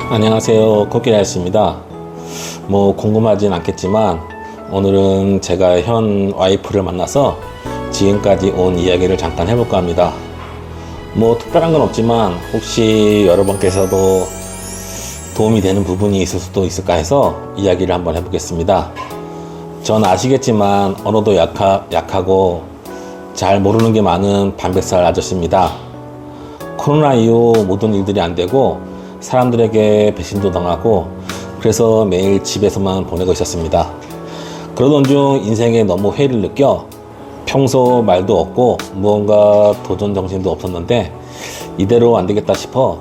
안녕하세요, 코끼리아저씨입니다. 궁금하진 않겠지만 오늘은 제가 현 와이프를 만나서 지금까지 온 이야기를 잠깐 해볼까 합니다. 특별한 건 없지만 혹시 여러분께서도 도움이 되는 부분이 있을 수도 있을까 해서 이야기를 한번 해보겠습니다. 전 아시겠지만 언어도 약하고 잘 모르는 게 많은 반백살 아저씨입니다. 코로나 이후 모든 일들이 안 되고 사람들에게 배신도 당하고 그래서 매일 집에서만 보내고 있었습니다. 그러던 중 인생에 너무 회의를 느껴 평소 말도 없고 무언가 도전 정신도 없었는데 이대로 안 되겠다 싶어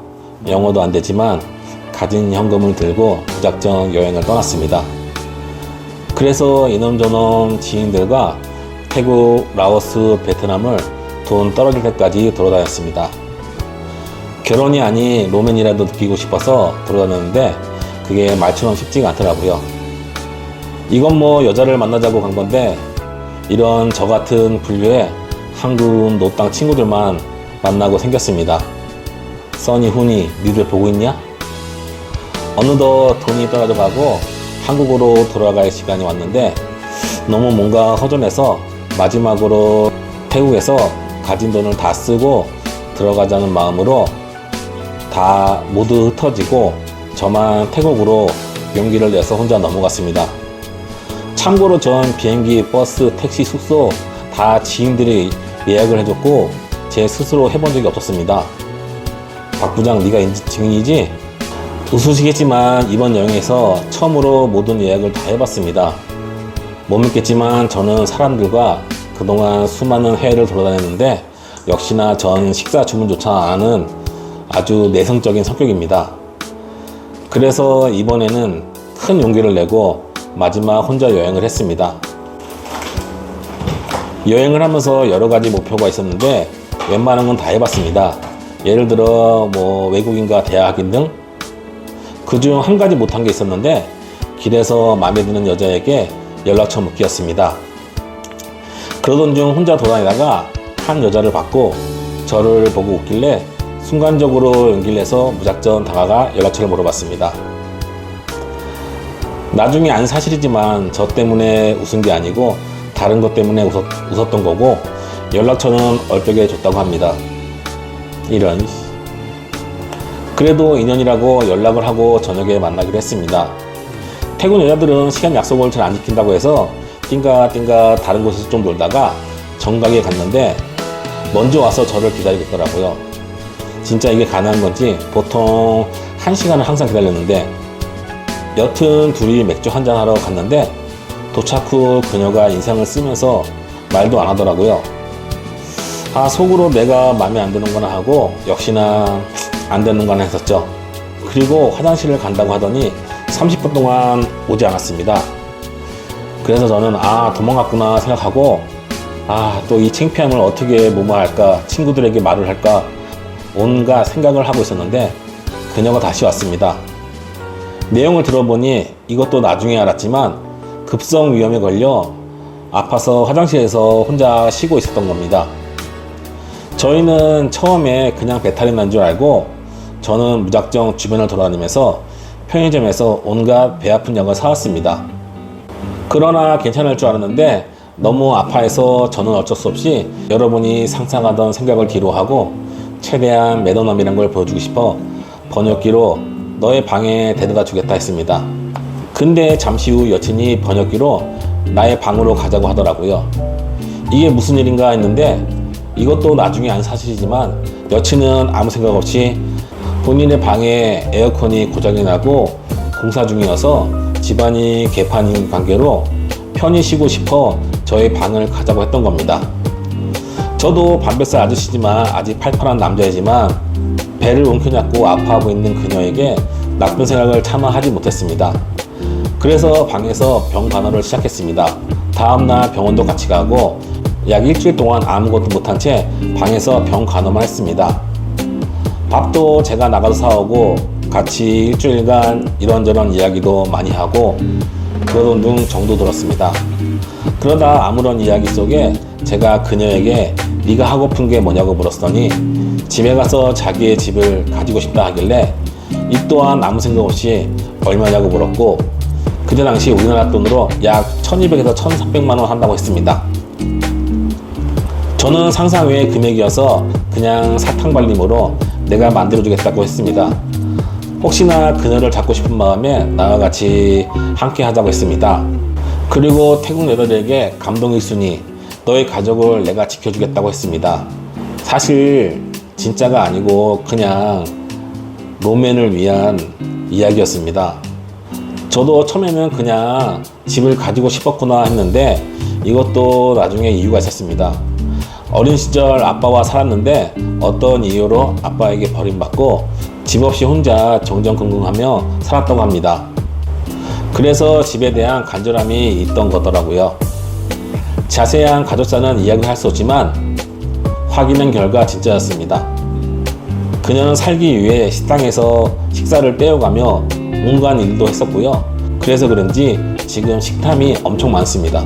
영어도 안 되지만 가진 현금을 들고 무작정 여행을 떠났습니다. 그래서 이놈저놈 지인들과 태국, 라오스, 베트남을 돈 떨어질 때까지 돌아다녔습니다. 결혼이 아닌 로맨이라도 느끼고 싶어서 돌아다녔는데 그게 말처럼 쉽지가 않더라고요. 이건 여자를 만나자고 간 건데 이런 저 같은 분류의 한국 노땅 친구들만 만나고 생겼습니다. 써니, 훈이, 니들 보고 있냐? 어느덧 돈이 떨어져가고 한국으로 돌아갈 시간이 왔는데 너무 뭔가 허전해서 마지막으로 태국에서 가진 돈을 다 쓰고 들어가자는 마음으로 다 모두 흩어지고 저만 태국으로 용기를 내서 혼자 넘어갔습니다. 참고로 전 비행기, 버스, 택시, 숙소 다 지인들이 예약을 해줬고 제 스스로 해본 적이 없었습니다. 박 부장, 네가 증인이지? 웃으시겠지만 이번 여행에서 처음으로 모든 예약을 다 해봤습니다. 못 믿겠지만 저는 사람들과 그동안 수많은 해외를 돌아다녔는데 역시나 전 식사 주문조차 안 하는 아주 내성적인 성격입니다. 그래서 이번에는 큰 용기를 내고 마지막 혼자 여행을 했습니다. 여행을 하면서 여러 가지 목표가 있었는데 웬만한 건 다 해봤습니다. 예를 들어 외국인과 대화하기 등. 그중 한 가지 못한 게 있었는데 길에서 마음에 드는 여자에게 연락처 묻기였습니다. 그러던 중 혼자 돌아다니다가 한 여자를 봤고 저를 보고 웃길래 순간적으로 용기를 내서 무작정 다가가 연락처를 물어봤습니다. 나중에 안 사실이지만 저 때문에 웃은 게 아니고 다른 것 때문에 웃었던 거고 연락처는 얼떨결에 줬다고 합니다. 이런. 그래도 인연이라고 연락을 하고 저녁에 만나기로 했습니다. 태국 여자들은 시간 약속을 잘 안 지킨다고 해서 띵가띵가 다른 곳에서 좀 놀다가 정각에 갔는데 먼저 와서 저를 기다리고 있더라고요. 진짜 이게 가능한 건지 보통 1시간을 항상 기다렸는데 여튼 둘이 맥주 한잔 하러 갔는데 도착 후 그녀가 인상을 쓰면서 말도 안 하더라고요. 속으로 내가 마음에 안 드는구나 하고 역시나 안 되는구나 했었죠. 그리고 화장실을 간다고 하더니 30분 동안 오지 않았습니다. 그래서 저는 도망갔구나 생각하고 또 이 창피함을 어떻게 무마할까, 친구들에게 말을 할까 온갖 생각을 하고 있었는데 그녀가 다시 왔습니다. 내용을 들어보니 이것도 나중에 알았지만 급성 위염에 걸려 아파서 화장실에서 혼자 쉬고 있었던 겁니다. 저희는 처음에 그냥 배탈이 난 줄 알고 저는 무작정 주변을 돌아다니면서 편의점에서 온갖 배 아픈 약을 사왔습니다. 그러나 괜찮을 줄 알았는데 너무 아파해서 저는 어쩔 수 없이 여러분이 상상하던 생각을 뒤로하고 최대한 매너남이란 걸 보여주고 싶어 번역기로 너의 방에 데려다 주겠다 했습니다. 근데 잠시 후 여친이 번역기로 나의 방으로 가자고 하더라고요. 이게 무슨 일인가 했는데 이것도 나중에 안 사실이지만 여친은 아무 생각 없이 본인의 방에 에어컨이 고장이 나고 공사 중이어서 집안이 개판인 관계로 편히 쉬고 싶어 저의 방을 가자고 했던 겁니다. 저도 반백살 아저씨지만 아직 팔팔한 남자이지만 배를 움켜잡고 아파하고 있는 그녀에게 나쁜 생각을 차마 하지 못했습니다. 그래서 방에서 병 간호를 시작했습니다. 다음날 병원도 같이 가고 약 일주일 동안 아무것도 못한 채 방에서 병 간호만 했습니다. 밥도 제가 나가서 사오고 같이 일주일간 이런저런 이야기도 많이 하고 그러던 중 정도 들었습니다. 그러다 아무런 이야기 속에 제가 그녀에게 네가 하고픈 게 뭐냐고 물었더니 집에 가서 자기의 집을 가지고 싶다 하길래 이 또한 아무 생각 없이 얼마냐고 물었고, 그때 당시 우리나라 돈으로 약 1200에서 1300만 원 한다고 했습니다. 저는 상상 외의 금액이어서 그냥 사탕발림으로 내가 만들어주겠다고 했습니다. 혹시나 그녀를 잡고 싶은 마음에 나와 같이 함께 하자고 했습니다. 그리고 태국 여자들에게 감동 1순위, 너의 가족을 내가 지켜주겠다고 했습니다. 사실 진짜가 아니고 그냥 로맨을 위한 이야기였습니다. 저도 처음에는 그냥 집을 가지고 싶었구나 했는데 이것도 나중에 이유가 있었습니다. 어린 시절 아빠와 살았는데 어떤 이유로 아빠에게 버림받고 집 없이 혼자 정정긍긍하며 살았다고 합니다. 그래서 집에 대한 간절함이 있던 거더라고요. 자세한 가족사는 이야기를 할 수 없지만 확인한 결과 진짜였습니다. 그녀는 살기 위해 식당에서 식사를 빼어가며 온갖 일도 했었고요. 그래서 그런지 지금 식탐이 엄청 많습니다.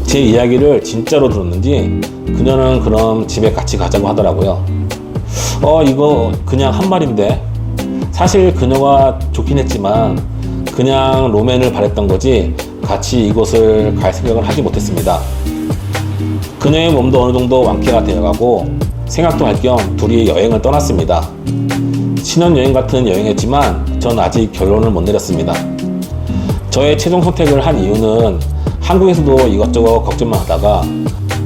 제 이야기를 진짜로 들었는지 그녀는 그럼 집에 같이 가자고 하더라고요. 이거 그냥 한 말인데, 사실 그녀가 좋긴 했지만 그냥 로맨을 바랬던 거지 같이 이곳을 갈 생각을 하지 못했습니다. 그녀의 몸도 어느 정도 완쾌가 되어가고 생각도 할 겸 둘이 여행을 떠났습니다. 신혼여행 같은 여행이었지만 전 아직 결론을 못 내렸습니다. 저의 최종 선택을 한 이유는 한국에서도 이것저것 걱정만 하다가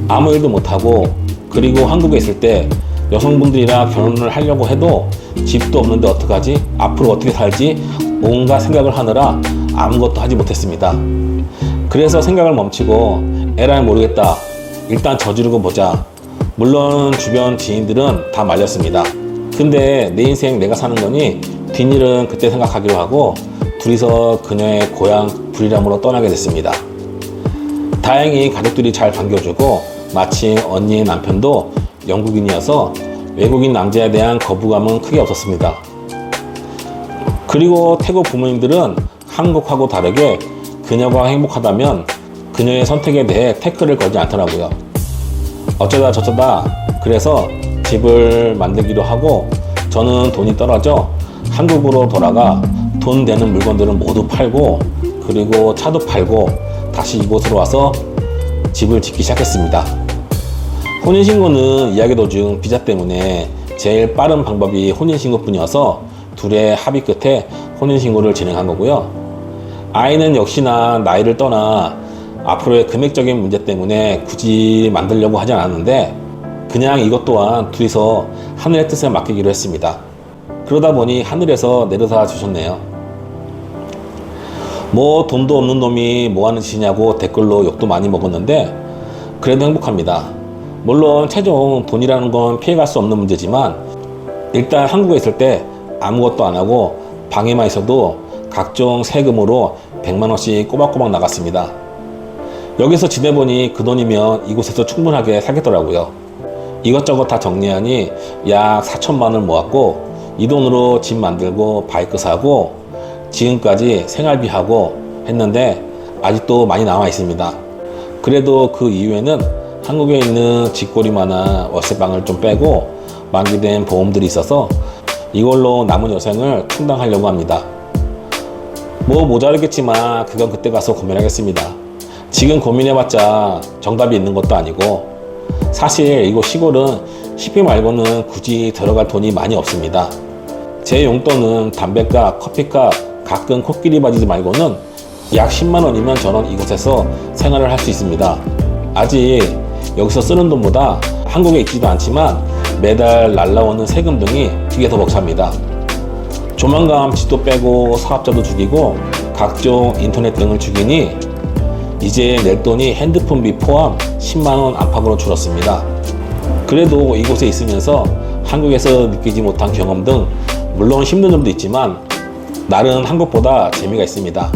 아무 일도 못하고, 그리고 한국에 있을 때 여성분들이랑 결혼을 하려고 해도 집도 없는데 어떡하지? 앞으로 어떻게 살지? 온갖 생각을 하느라 아무것도 하지 못했습니다. 그래서 생각을 멈추고 에라이 모르겠다, 일단 저지르고 보자. 물론 주변 지인들은 다 말렸습니다. 근데 내 인생 내가 사는 거니 뒷일은 그때 생각하기로 하고 둘이서 그녀의 고향 부리람으로 떠나게 됐습니다. 다행히 가족들이 잘 반겨주고 마침 언니의 남편도 영국인이어서 외국인 남자에 대한 거부감은 크게 없었습니다. 그리고 태국 부모님들은 한국하고 다르게 그녀가 행복하다면 그녀의 선택에 대해 태클을 걸지 않더라고요. 어쩌다 저쩌다 그래서 집을 만들기로 하고 저는 돈이 떨어져 한국으로 돌아가 돈 되는 물건들은 모두 팔고 그리고 차도 팔고 다시 이곳으로 와서 집을 짓기 시작했습니다. 혼인신고는 이야기 도중 비자 때문에 제일 빠른 방법이 혼인신고뿐이어서 둘의 합의 끝에 혼인신고를 진행한 거고요. 아이는 역시나 나이를 떠나 앞으로의 금액적인 문제 때문에 굳이 만들려고 하지 않았는데 그냥 이것 또한 둘이서 하늘의 뜻에 맡기기로 했습니다. 그러다 보니 하늘에서 내려다 주셨네요. 뭐 돈도 없는 놈이 뭐하는 짓이냐고 댓글로 욕도 많이 먹었는데 그래도 행복합니다. 물론 최종 돈이라는 건 피해갈 수 없는 문제지만 일단 한국에 있을 때 아무것도 안 하고 방에만 있어도 각종 세금으로 100만 원씩 꼬박꼬박 나갔습니다. 여기서 지내보니 그 돈이면 이곳에서 충분하게 살겠더라고요. 이것저것 다 정리하니 약 4천만 원을 모았고 이 돈으로 집 만들고 바이크 사고 지금까지 생활비하고 했는데 아직도 많이 남아 있습니다. 그래도 그 이후에는 한국에 있는 집꼬리마나 월세방을 좀 빼고 만기된 보험들이 있어서 이걸로 남은 여생을 충당하려고 합니다. 뭐 모자르겠지만 그건 그때 가서 고민하겠습니다. 지금 고민해봤자 정답이 있는 것도 아니고 사실 이곳 시골은 식비 말고는 굳이 들어갈 돈이 많이 없습니다. 제 용돈은 담배값, 커피값, 가끔 코끼리 바지 말고는 약 10만 원이면 저는 이곳에서 생활을 할 수 있습니다. 아직 여기서 쓰는 돈보다 한국에 있지도 않지만 매달 날라오는 세금 등이 그게 더 벅찹니다. 조만간 집도 빼고 사업자도 죽이고 각종 인터넷 등을 죽이니 이제 낼 돈이 핸드폰비 포함 10만원 안팎으로 줄었습니다. 그래도 이곳에 있으면서 한국에서 느끼지 못한 경험 등 물론 힘든 점도 있지만 나름 한국보다 재미가 있습니다.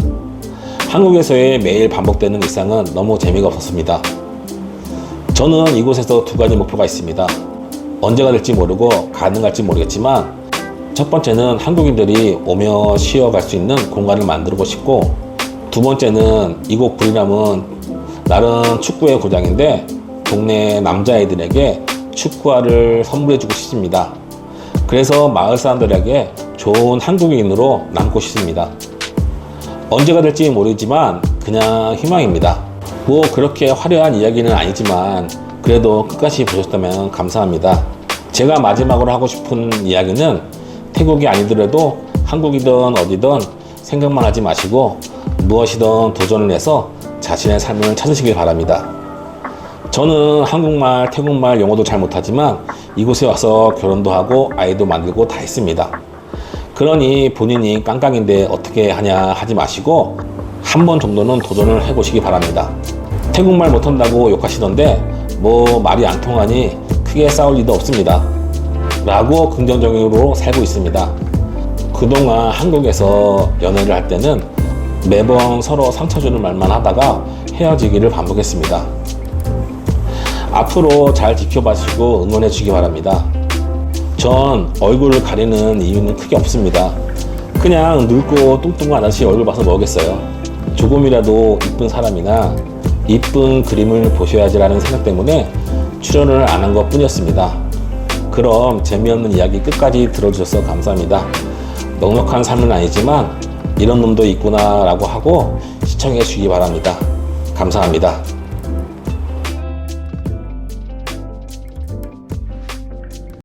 한국에서의 매일 반복되는 일상은 너무 재미가 없었습니다. 저는 이곳에서 두 가지 목표가 있습니다. 언제가 될지 모르고 가능할지 모르겠지만 첫 번째는 한국인들이 오며 쉬어갈 수 있는 공간을 만들고 싶고 두 번째는 이곳 부리람은 나름 축구의 고장인데 동네 남자애들에게 축구화를 선물해주고 싶습니다. 그래서 마을 사람들에게 좋은 한국인으로 남고 싶습니다. 언제가 될지 모르지만 그냥 희망입니다. 뭐 그렇게 화려한 이야기는 아니지만 그래도 끝까지 보셨다면 감사합니다. 제가 마지막으로 하고 싶은 이야기는 태국이 아니더라도 한국이든 어디든 생각만 하지 마시고 무엇이든 도전을 해서 자신의 삶을 찾으시길 바랍니다. 저는 한국말, 태국말, 영어도 잘 못하지만 이곳에 와서 결혼도 하고 아이도 만들고 다 했습니다. 그러니 본인이 깡깡인데 어떻게 하냐 하지 마시고 한 번 정도는 도전을 해보시기 바랍니다. 태국말 못한다고 욕하시던데 뭐 말이 안 통하니 크게 싸울 일도 없습니다 라고 긍정적으로 살고 있습니다. 그동안 한국에서 연애를 할 때는 매번 서로 상처 주는 말만 하다가 헤어지기를 반복했습니다. 앞으로 잘 지켜봐주시고 응원해 주시기 바랍니다. 전 얼굴을 가리는 이유는 크게 없습니다. 그냥 늙고 뚱뚱한 아저씨 얼굴 봐서 뭐겠어요. 조금이라도 이쁜 사람이나 이쁜 그림을 보셔야지라는 생각 때문에 출연을 안 한 것 뿐이었습니다. 그럼 재미없는 이야기 끝까지 들어주셔서 감사합니다. 넉넉한 삶은 아니지만 이런 놈도 있구나 라고 하고 시청해 주시기 바랍니다. 감사합니다.